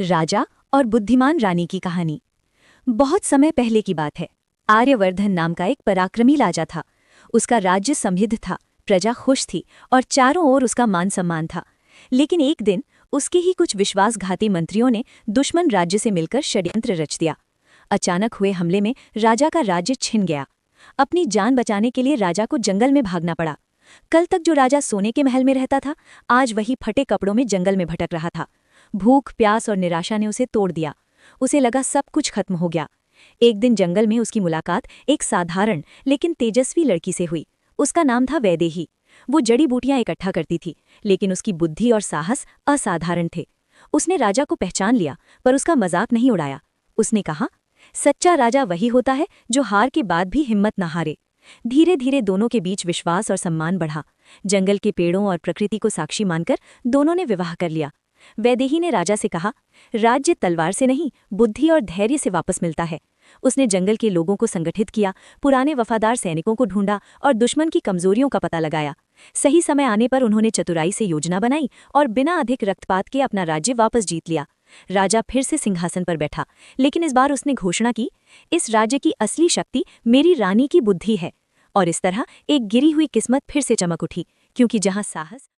राजा और बुद्धिमान रानी की कहानी। बहुत समय पहले की बात है। आर्यवर्धन नाम का एक पराक्रमी राजा था। उसका राज्य समृद्ध था, प्रजा खुश थी और चारों ओर उसका मान सम्मान था। लेकिन एक दिन उसके ही कुछ विश्वासघाती मंत्रियों ने दुश्मन राज्य से मिलकर षड्यंत्र रच दिया। अचानक हुए हमले में राजा का राज्य छिन गया। अपनी जान बचाने के लिए राजा को जंगल में भागना पड़ा। कल तक जो राजा सोने के महल में रहता था, आज वही फटे कपड़ों में जंगल में भटक रहा था। भूख, प्यास और निराशा ने उसे तोड़ दिया। उसे लगा सब कुछ खत्म हो गया। एक दिन जंगल में उसकी मुलाकात एक साधारण लेकिन तेजस्वी लड़की से हुई। उसका नाम था वैदेही। वो जड़ी बूटियां इकट्ठा करती थी, लेकिन उसकी बुद्धि और साहस असाधारण थे। उसने राजा को पहचान लिया, पर उसका मजाक नहीं उड़ाया। उसने कहा, सच्चा राजा वही होता है जो हार के बाद भी हिम्मत न हारे। धीरे धीरे दोनों के बीच विश्वास और सम्मान बढ़ा। जंगल के पेड़ों और प्रकृति को साक्षी मानकर दोनों ने विवाह कर लिया। वैदेही ने राजा से कहा, राज्य तलवार से नहीं, बुद्धि और धैर्य से वापस मिलता है। उसने जंगल के लोगों को संगठित किया, पुराने वफादार सैनिकों को ढूंढा और दुश्मन की कमजोरियों का पता लगाया। सही समय आने पर उन्होंने चतुराई से योजना बनाई और बिना अधिक रक्तपात के अपना राज्य वापस जीत लिया। राजा फिर से सिंहासन पर बैठा, लेकिन इस बार उसने घोषणा की, इस राज्य की असली शक्ति मेरी रानी की बुद्धि है। और इस तरह एक गिरी हुई किस्मत फिर से चमक उठी, क्योंकि जहां साहस